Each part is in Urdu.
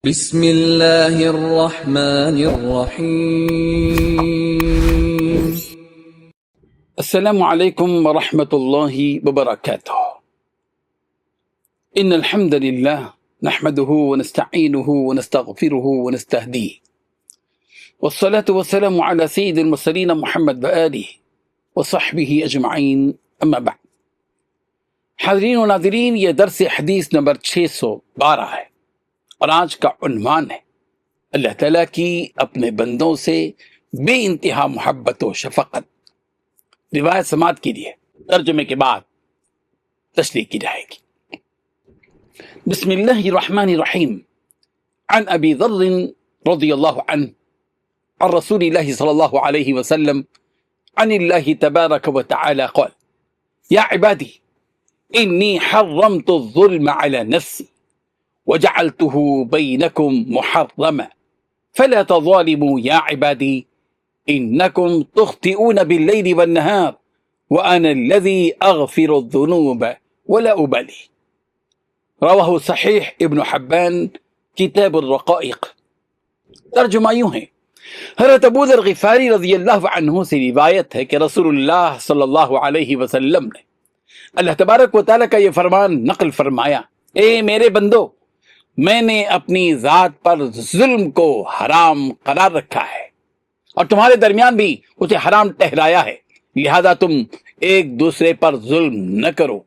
بسم اللہ الرحمن الرحیم۔ السلام علیکم ورحمۃ اللہ وبرکاتہ۔ ان الحمد للہ نحمده ونستعینه ونستغفره ونستهدیه والصلاة والسلام على سید المرسلین محمد وآلہ وصحبہ اجمعین، اما بعد۔ حاضرین و ناظرین، یہ درس حدیث نمبر 612 ہے اور آج کا عنوان ہے اللہ تعالیٰ کی اپنے بندوں سے بے انتہا محبت و شفقت۔ روایت سماعت کیجیے، ترجمے کے بعد تشریح کی جائے گی۔ بسم اللہ الرحمن الرحیم۔ عن ابی ذر رضی اللہ عنہ عن رسول اللہ صلی اللہ علیہ وسلم عن اللہ تبارک وتعالی قال یا عبادی انی حرمت الظلم علی نفسی وجعلته بينكم محرما فلا تظالموا يا عبادي إنكم تخطئون بالليل والنهار وأنا الذي أغفر الذنوب ولا أبالي۔ رواہ صحیح ابن حبان کتاب الرقائق۔ ترجمہ یوں ہے، حضرت ابو ذر غفاری رضی اللہ عنہ سے روایت ہے کہ رسول اللہ صلی اللہ علیہ وسلم نے اللہ تبارک و تعالیٰ کا یہ فرمان نقل فرمایا، اے میرے بندو، میں نے اپنی ذات پر ظلم کو حرام قرار رکھا ہے اور تمہارے درمیان بھی اسے حرام ٹہرایا ہے، لہذا تم ایک دوسرے پر ظلم نہ کرو۔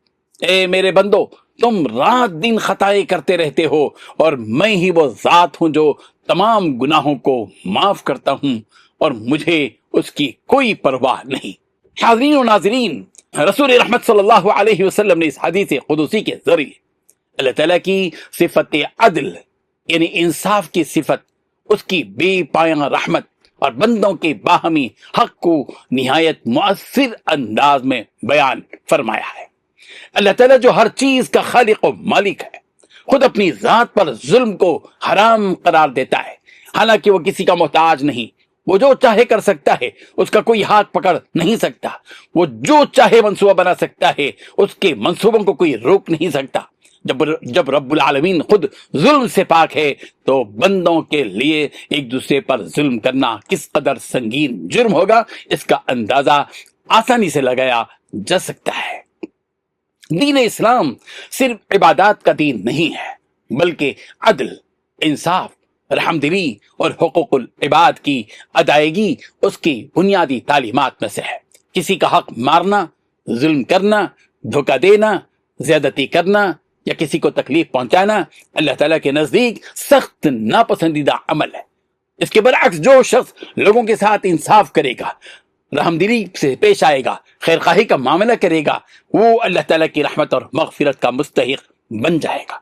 اے میرے بندو، تم رات دن خطائیں کرتے رہتے ہو اور میں ہی وہ ذات ہوں جو تمام گناہوں کو معاف کرتا ہوں اور مجھے اس کی کوئی پرواہ نہیں۔ حاضرین و ناظرین، رسول رحمت صلی اللہ علیہ وسلم نے اس حدیث قدسی کے ذریعے اللہ تعالیٰ کی صفت عدل یعنی انصاف کی صفت، اس کی بے پایاں رحمت اور بندوں کے باہمی حق کو نہایت مؤثر انداز میں بیان فرمایا ہے۔ اللہ تعالیٰ جو ہر چیز کا خالق و مالک ہے، خود اپنی ذات پر ظلم کو حرام قرار دیتا ہے، حالانکہ وہ کسی کا محتاج نہیں، وہ جو چاہے کر سکتا ہے، اس کا کوئی ہاتھ پکڑ نہیں سکتا، وہ جو چاہے منصوبہ بنا سکتا ہے، اس کے منصوبوں کو کوئی روک نہیں سکتا۔ جب رب العالمین خود ظلم سے پاک ہے تو بندوں کے لیے ایک دوسرے پر ظلم کرنا کس قدر سنگین جرم ہوگا، اس کا اندازہ آسانی سے لگایا جا سکتا ہے۔ دین اسلام صرف عبادات کا دین نہیں ہے، بلکہ عدل، انصاف، رحمدلی اور حقوق العباد کی ادائیگی اس کی بنیادی تعلیمات میں سے ہے۔ کسی کا حق مارنا، ظلم کرنا، دھوکہ دینا، زیادتی کرنا یا کسی کو تکلیف پہنچانا اللہ تعالیٰ کے نزدیک سخت ناپسندیدہ عمل ہے۔ اس کے برعکس جو شخص لوگوں کے ساتھ انصاف کرے گا، رحمدلی سے پیش آئے گا، خیر خواہی کا معاملہ کرے گا، وہ اللہ تعالیٰ کی رحمت اور مغفرت کا مستحق بن جائے گا۔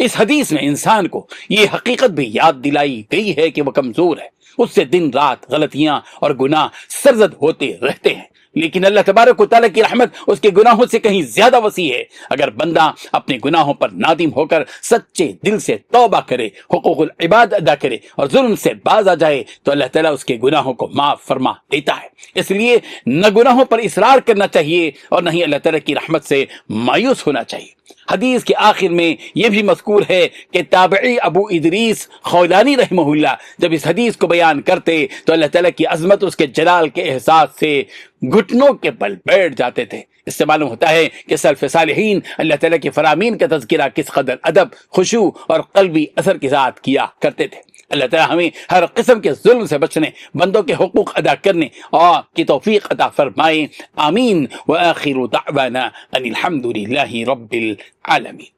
اس حدیث میں انسان کو یہ حقیقت بھی یاد دلائی گئی ہے کہ وہ کمزور ہے، اس سے دن رات غلطیاں اور گناہ سرزد ہوتے رہتے ہیں، لیکن اللہ تبارک و تعالیٰ کی رحمت اس کے گناہوں سے کہیں زیادہ وسیع ہے۔ اگر بندہ اپنے گناہوں پر نادم ہو کر سچے دل سے توبہ کرے، حقوق العباد ادا کرے اور ظلم سے باز آ جائے تو اللہ تعالیٰ اس کے گناہوں کو معاف فرما دیتا ہے۔ اس لیے نہ گناہوں پر اصرار کرنا چاہیے اور نہ ہی اللہ تعالیٰ کی رحمت سے مایوس ہونا چاہیے۔ حدیث کے آخر میں یہ بھی مذکور ہے کہ تابعی ابو ادریس خولانی رحمہ اللہ جب اس حدیث کو بیان کرتے تو اللہ تعالیٰ کی عظمت، اس کے جلال کے احساس سے گھٹنوں کے بل بیٹھ جاتے تھے۔ اس سے معلوم ہوتا ہے کہ سلف صالحین اللہ تعالیٰ کے فرامین کا تذکرہ کس قدر ادب، خشوع اور قلبی اثر کے ساتھ کیا کرتے تھے۔ اللہ تعالیٰ ہمیں ہر قسم کے ظلم سے بچنے، بندوں کے حقوق ادا کرنے اور کی توفیق عطا فرمائے، آمین۔ وآخر دعوانا ان الحمد للہ رب العالمین۔